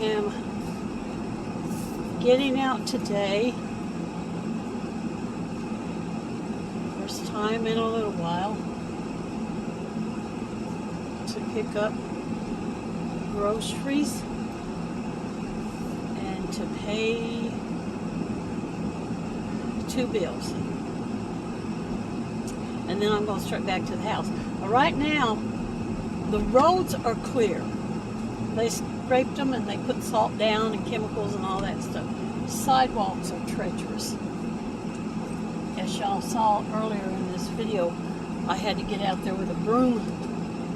am getting out today. First time in a little while to pick up groceries and to pay 2 bills. And then I'm going straight back to the house. But right now, the roads are clear. They scraped them and they put salt down and chemicals and all that stuff. Sidewalks are treacherous. As y'all saw earlier in this video, I had to get out there with a broom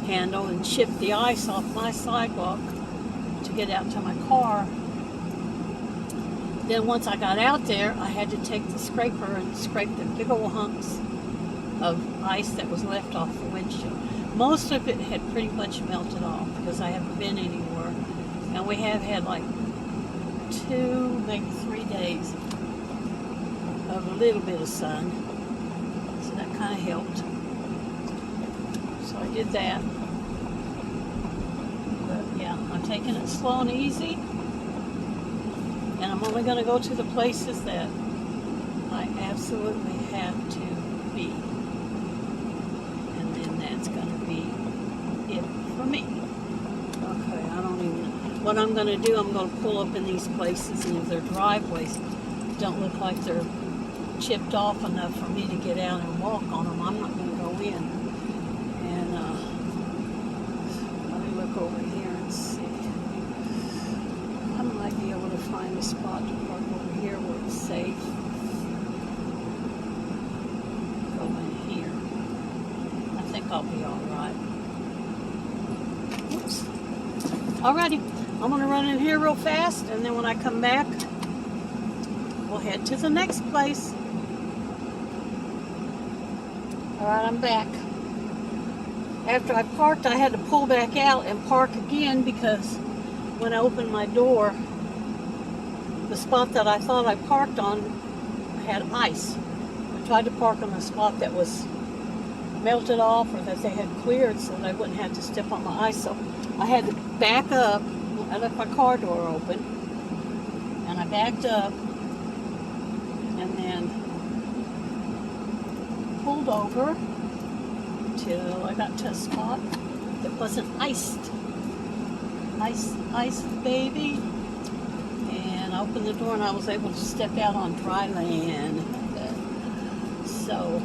handle and chip the ice off my sidewalk to get out to my car. Then once I got out there, I had to take the scraper and scrape the big old hunks of ice that was left off the windshield. Most of it had pretty much melted off because I haven't been anywhere. And we have had like 2, maybe 3 days of a little bit of sun. So that kind of helped. So I did that. But yeah, I'm taking it slow and easy. And I'm only going to go to the places that I absolutely have to be. And then that's going to be it for me. Okay, I don't even know. What I'm going to do, I'm going to pull up in these places, and if their driveways don't look like they're chipped off enough for me to get out and walk on them, I'm not going to go in. And let me look over here and see. I might be able to find a spot to park over here where it's safe. Go in here. I think I'll be alright. Oops. Alrighty. I'm going to run in here real fast, and then when I come back, we'll head to the next place. Alright, I'm back. After I parked, I had to pull back out and park again because when I opened my door, the spot that I thought I parked on had ice. I tried to park on a spot that was melted off or that they had cleared so that I wouldn't have to step on my ice. So I had to back up. I left my car door open, and I backed up and then pulled over till I got to a spot that wasn't iced. Iced, baby. And I opened the door and I was able to step out on dry land. So,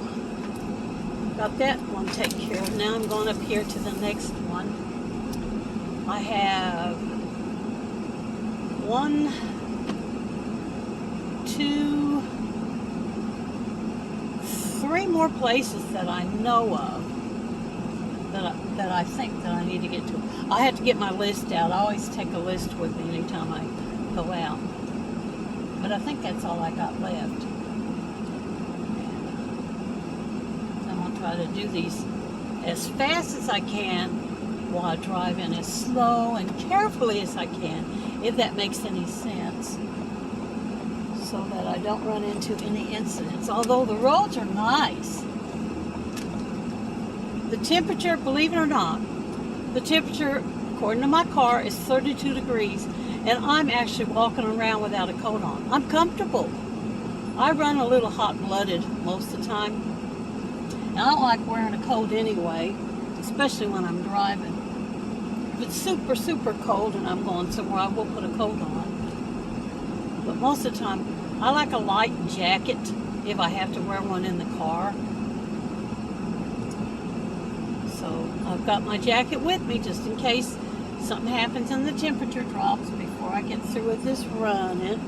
got that one taken care of. Now I'm going up here to the next one. I have 1, 2, 3 more places that I know of that I think that I need to get to. I have to get my list out. I always take a list with me anytime I go out. But I think that's all I got left. I'm going to try to do these as fast as I can while driving as slow and carefully as I can, if that makes any sense, so that I don't run into any incidents. Although the roads are nice. The temperature, believe it or not, the temperature, according to my car, is 32 degrees, and I'm actually walking around without a coat on. I'm comfortable. I run a little hot-blooded most of the time, and I don't like wearing a coat anyway, especially when I'm driving. If it's super, super cold and I'm going somewhere, I will put a coat on. But most of the time, I like a light jacket if I have to wear one in the car. So I've got my jacket with me just in case something happens and the temperature drops before I get through with this running.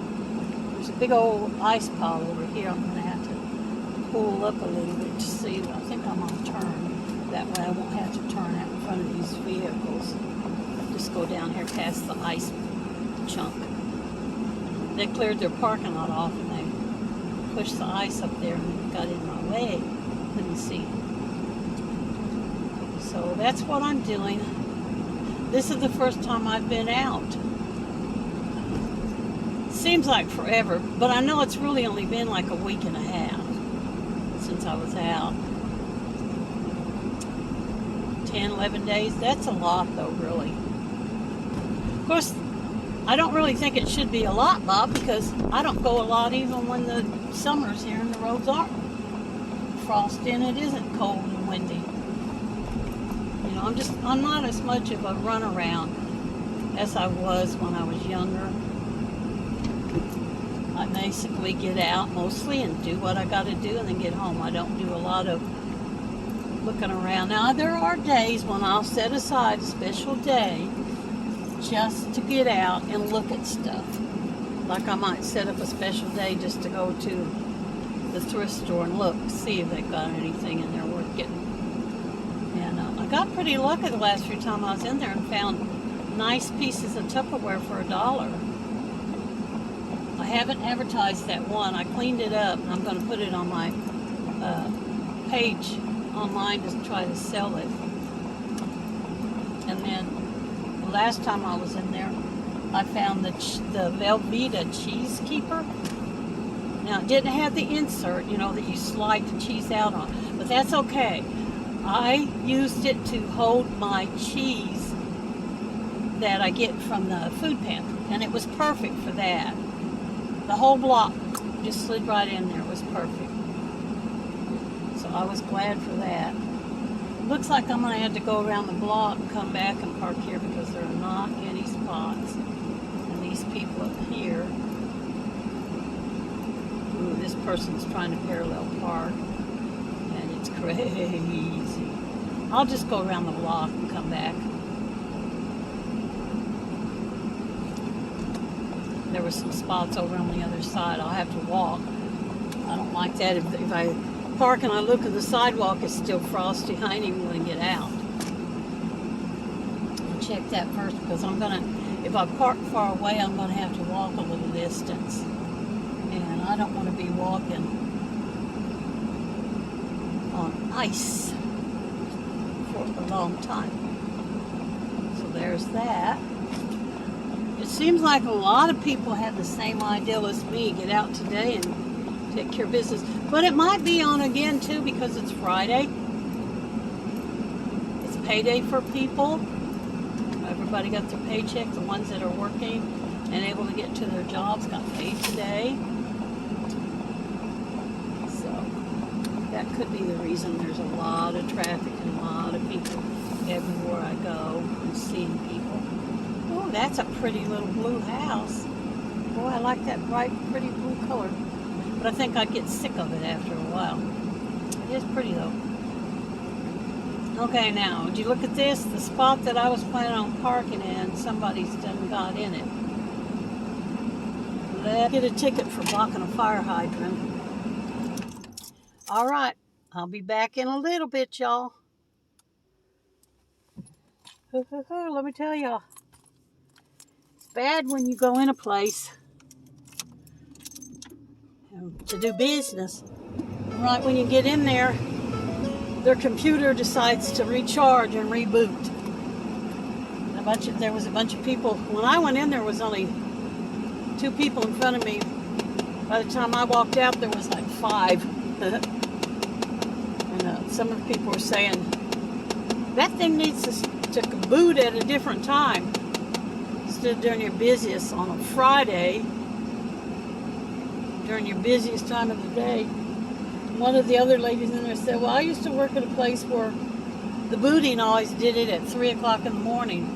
There's a big old ice pile over here. I'm going to have to pull up a little bit to see. I think I'm going to turn. That way I won't have to turn out in front of these vehicles. Just go down here past the ice chunk. They cleared their parking lot off and they pushed the ice up there and got in my way. Couldn't see. So that's what I'm doing. This is the first time I've been out. Seems like forever, but I know it's really only been like a week and a half since I was out. 10, 11 days, that's a lot though, really. Of course, I don't really think it should be a lot, Bob, because I don't go a lot even when the summer's here and the roads aren't frosty and it isn't cold and windy. You know, I'm not as much of a runaround as I was when I was younger. I basically get out mostly and do what I got to do and then get home. I don't do a lot of looking around. Now, there are days when I'll set aside a special day just to get out and look at stuff. Like I might set up a special day just to go to the thrift store and look, see if they've got anything in there worth getting. And I got pretty lucky the last few times I was in there and found nice pieces of Tupperware for $1. I haven't advertised that one. I cleaned it up and I'm going to put it on my page online to try to sell it. And then the last time I was in there, I found the Velveeta cheese keeper. Now, it didn't have the insert, you know, that you slide the cheese out on, but that's okay. I used it to hold my cheese that I get from the food pantry, and it was perfect for that. The whole block just slid right in there. It was perfect. So I was glad for that. Looks like I'm going to have to go around the block and come back and park here because there are not any spots. And these people up here, ooh, this person's trying to parallel park, and it's crazy. I'll just go around the block and come back. There were some spots over on the other side. I'll have to walk. I don't like that. If I park and I look at the sidewalk, it's still frosty. I ain't even going to get out. I'll check that first because I'm going to, if I park far away, I'm going to have to walk a little distance. And I don't want to be walking on ice for a long time. So there's that. It seems like a lot of people have the same ideal as me. Get out today and take care of business. But it might be on again too because it's Friday. It's payday for people. Everybody got their paycheck. The ones that are working and able to get to their jobs got paid today. So that could be the reason there's a lot of traffic and a lot of people everywhere I go and seeing people. Oh, that's a pretty little blue house. Boy, I like that bright, pretty blue color. But I think I'd get sick of it after a while. It is pretty though. Okay, now, would you look at this? The spot that I was planning on parking in, somebody's done got in it. Let's get a ticket for blocking a fire hydrant. All right, I'll be back in a little bit, y'all. Let me tell y'all. Bad when you go in a place to do business. Right when you get in there, their computer decides to recharge and reboot. There was a bunch of people. When I went in, there was only 2 people in front of me. By the time I walked out, there was like 5. And some of the people were saying, that thing needs to boot at a different time. During your busiest on a Friday, during your busiest time of the day. One of the other ladies in there said, well, I used to work at a place where the booting always did it at 3 o'clock in the morning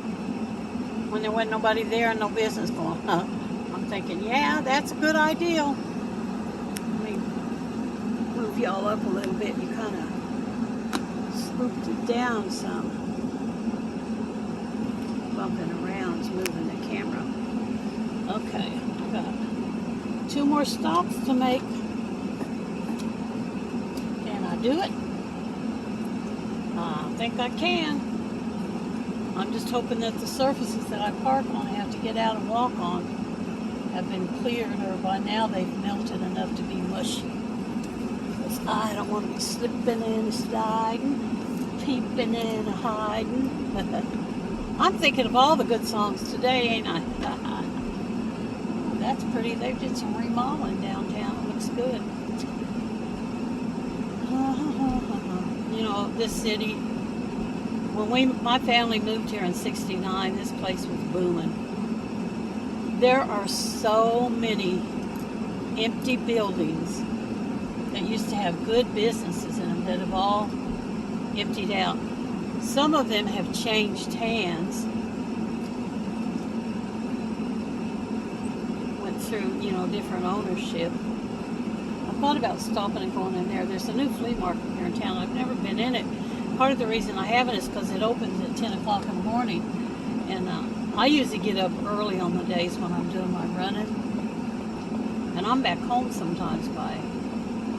when there wasn't nobody there and no business going on. I'm thinking, yeah, that's a good idea. Let me move y'all up a little bit. You kind of swooped it down some. Bumping around, moving the camera. Okay, I've got 2 more stops to make. Can I do it? I think I can. I'm just hoping that the surfaces that I park on, I have to get out and walk on, have been cleared, or by now they've melted enough to be mushy. Because I don't want to be slipping and sliding, peeping and hiding. I'm thinking of all the good songs today, ain't I? Oh, that's pretty. They did some remodeling downtown. It looks good. You know, this city, when my family moved here in '69, this place was booming. There are so many empty buildings that used to have good businesses in them that have all emptied out. Some of them have changed hands, went through, different ownership. I thought about stopping and going in there. There's a new flea market here in town. I've never been in it. Part of the reason I haven't is because it opens at 10 o'clock in the morning. And I usually get up early on the days when I'm doing my running. And I'm back home sometimes by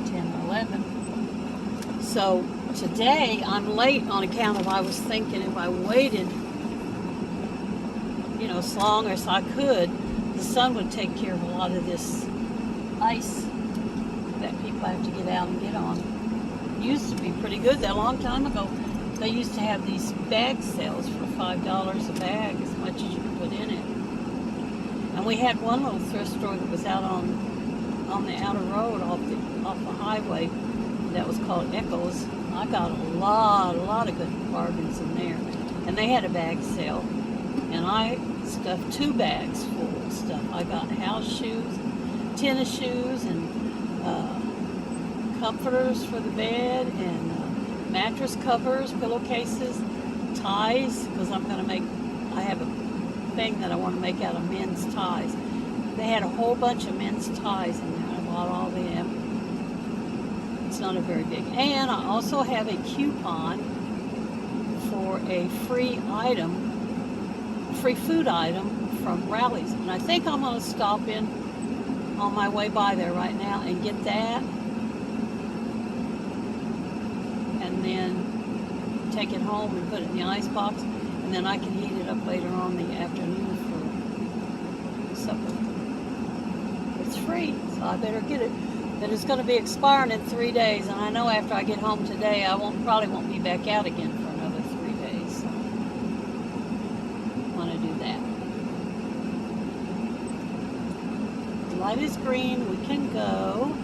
10 or 11. So today I'm late on account of I was thinking if I waited, as long as I could, the sun would take care of a lot of this ice that people have to get out and get on. It used to be pretty good. That a long time ago, they used to have these bag sales for $5 a bag, as much as you could put in it. And we had one little thrift store that was out on the outer road off the highway that was called Echoes. I got a lot of good bargains in there. And they had a bag sale. And I stuffed 2 bags full of stuff. I got house shoes, tennis shoes, and comforters for the bed, and mattress covers, pillowcases, ties, because I have a thing that I want to make out of men's ties. They had a whole bunch of men's ties in there. I bought all of them. It's not a very big. And I also have a coupon for a free food item from Rally's. And I think I'm going to stop in on my way by there right now and get that. And then take it home and put it in the ice box. And then I can heat it up later on in the afternoon for supper. It's free, so I better get it. Then it's going to be expiring in 3 days. And I know after I get home today, I probably won't be back out again for another 3 days. So I want to do that. The light is green. We can go.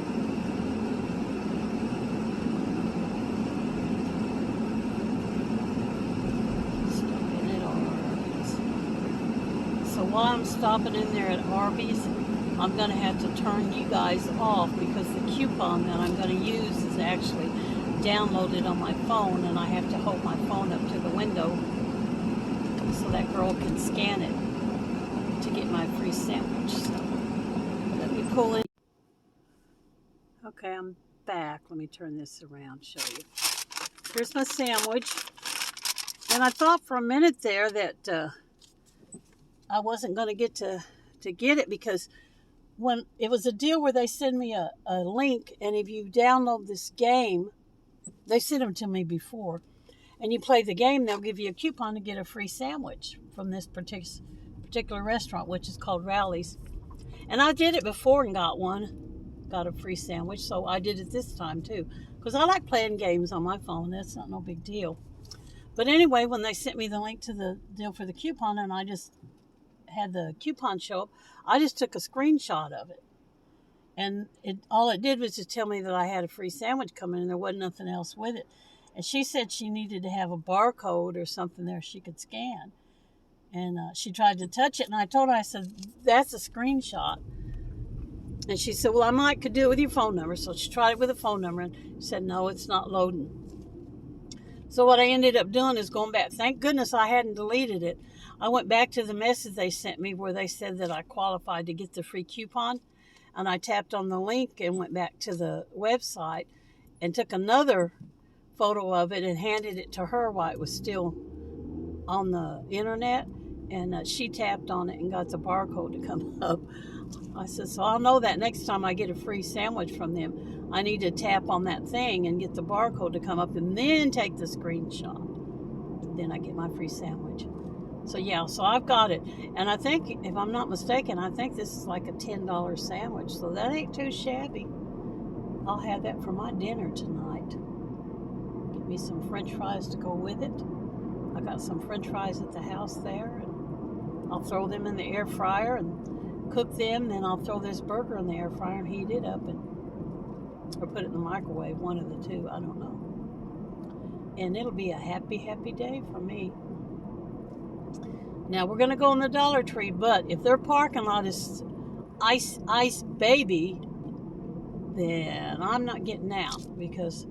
While I'm stopping in there at Arby's, I'm going to have to turn you guys off because the coupon that I'm going to use is actually downloaded on my phone, and I have to hold my phone up to the window so that girl can scan it to get my free sandwich. So let me pull in. Okay, I'm back. Let me turn this around, show you. Here's my sandwich. And I thought for a minute there that I wasn't going to get to get it, because when it was a deal where they send me a link, and if you download this game, they sent them to me before, and you play the game, they'll give you a coupon to get a free sandwich from this particular restaurant, which is called Rally's. And I did it before and got a free sandwich, so I did it this time too, because I like playing games on my phone. That's not no big deal. But anyway, when they sent me the link to the deal for the coupon, and I just had the coupon show up, I just took a screenshot of it, and all it did was just tell me that I had a free sandwich coming, and there wasn't nothing else with it. And she said she needed to have a barcode or something there she could scan, and she tried to touch it, and I told her, I said, that's a screenshot. And she said, well, I could do it with your phone number. So she tried it with a phone number and said, no, it's not loading. So what I ended up doing is going back. Thank goodness I hadn't deleted it. I went back to the message they sent me where they said that I qualified to get the free coupon. And I tapped on the link and went back to the website and took another photo of it and handed it to her while it was still on the internet. And she tapped on it and got the barcode to come up. I said, so I'll know that next time I get a free sandwich from them, I need to tap on that thing and get the barcode to come up and then take the screenshot. Then I get my free sandwich. So yeah, so I've got it. And I think, if I'm not mistaken, I think this is like a $10 sandwich. So that ain't too shabby. I'll have that for my dinner tonight. Get me some French fries to go with it. I got some French fries at the house there. And I'll throw them in the air fryer and cook them. Then I'll throw this burger in the air fryer and heat it up, or put it in the microwave, one of the two, I don't know. And it'll be a happy, happy day for me. Now we're gonna go in the Dollar Tree, but if their parking lot is ice baby, then I'm not getting out because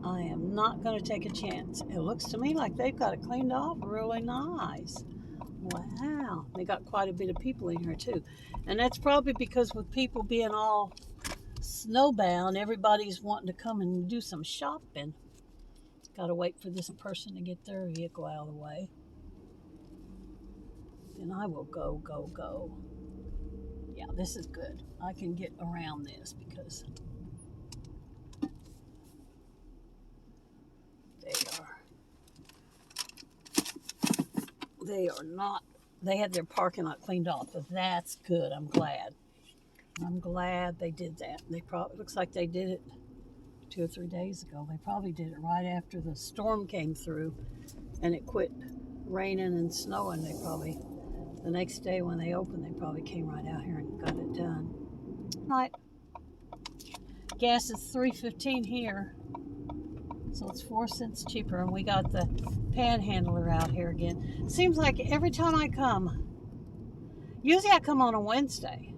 I am not going to take a chance. It looks to me like they've got it cleaned off really nice. Wow. They got quite a bit of people in here too. And that's probably because with people being all snowbound, everybody's wanting to come and do some shopping. Got to wait for this person to get their vehicle out of the way. And I will go. Yeah, this is good. I can get around this because they had their parking lot cleaned off, but that's good. I'm glad they did that. They probably, looks like they did it 2 or 3 days ago. They probably did it right after the storm came through and it quit raining and snowing. They probably, the next day when they opened, they probably came right out here and got it done. Right. Gas is $3.15 here. So it's 4 cents cheaper, and we got the panhandler out here again. Seems like every time I come, usually I come on a Wednesday.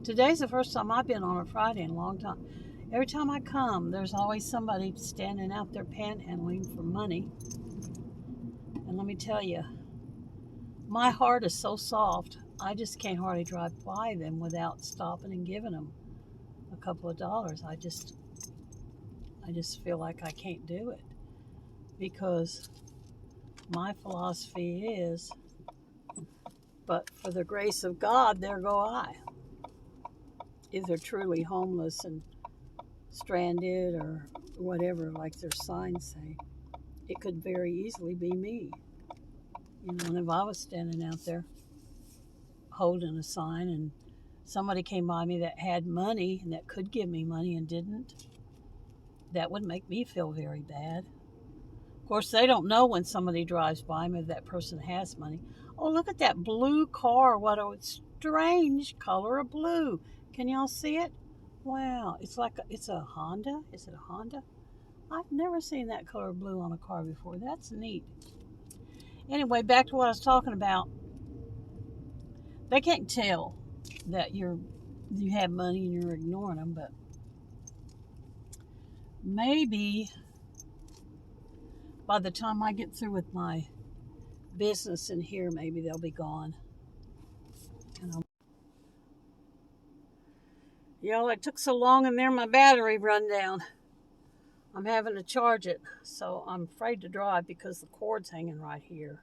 Today's the first time I've been on a Friday in a long time. Every time I come, there's always somebody standing out there panhandling for money. And let me tell you, my heart is so soft, I just can't hardly drive by them without stopping and giving them a couple of dollars. I just feel like I can't do it because my philosophy is, but for the grace of God, there go I. Either truly homeless and stranded or whatever, like their signs say. It could very easily be me. You know, and if I was standing out there holding a sign and somebody came by me that had money and that could give me money and didn't, that would make me feel very bad. Of course, they don't know when somebody drives by me if that person has money. Oh, look at that blue car. What a strange color of blue. Can y'all see it? Wow, it's a Honda. Is it a Honda? I've never seen that color of blue on a car before. That's neat. Anyway, back to what I was talking about. They can't tell that you have money and you're ignoring them, but maybe by the time I get through with my business in here, maybe they'll be gone. Y'all, it took so long in there, my battery run down. I'm having to charge it, so I'm afraid to drive because the cord's hanging right here.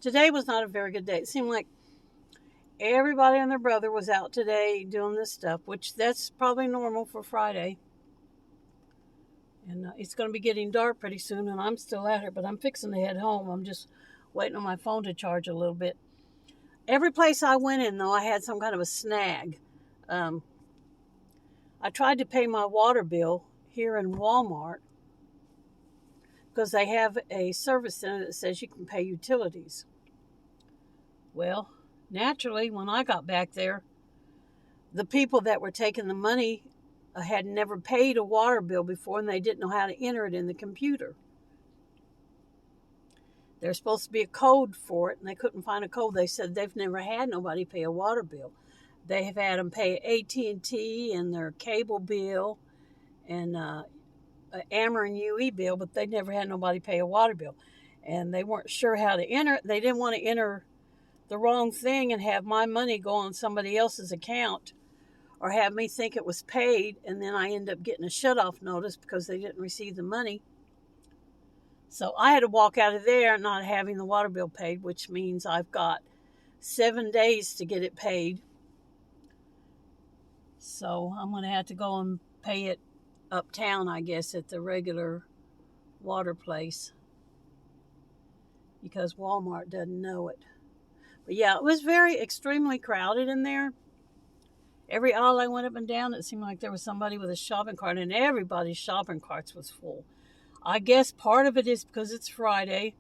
Today was not a very good day. It seemed like everybody and their brother was out today doing this stuff, which that's probably normal for Friday. And it's going to be getting dark pretty soon, and I'm still out here, but I'm fixing to head home. I'm just waiting on my phone to charge a little bit. Every place I went in, though, I had some kind of a snag. I tried to pay my water bill here in Walmart because they have a service center that says you can pay utilities. Well, naturally, when I got back there, the people that were taking the money had never paid a water bill before, and they didn't know how to enter it in the computer. There's supposed to be a code for it, and they couldn't find a code. They said they've never had nobody pay a water bill. They have had them pay AT&T and their cable bill and Ameren UE bill, but they never had nobody pay a water bill. And they weren't sure how to enter it. They didn't want to enter the wrong thing and have my money go on somebody else's account or have me think it was paid, and then I end up getting a shut-off notice because they didn't receive the money. So I had to walk out of there not having the water bill paid, which means I've got 7 days to get it paid. So I'm going to have to go and pay it uptown, I guess, at the regular water place because Walmart doesn't know it. But yeah, it was extremely crowded in there. Every aisle I went up and down, it seemed like there was somebody with a shopping cart, and everybody's shopping carts was full. I guess part of it is because it's Friday.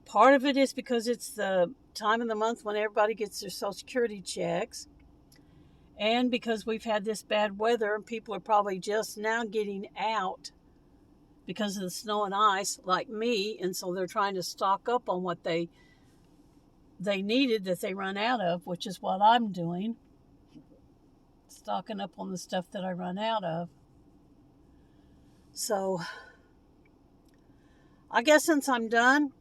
Part of it is because it's the time of the month when everybody gets their Social Security checks. And because we've had this bad weather, and people are probably just now getting out because of the snow and ice, like me, and so they're trying to stock up on what they needed that they run out of, which is what I'm doing. Stocking up on the stuff that I run out of. So I guess since I'm done,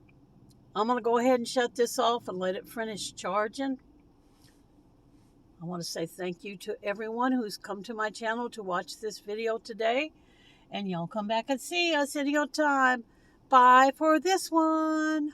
I'm going to go ahead and shut this off and let it finish charging. I want to say thank you to everyone who's come to my channel to watch this video today. And y'all come back and see us any old time. Bye for this one.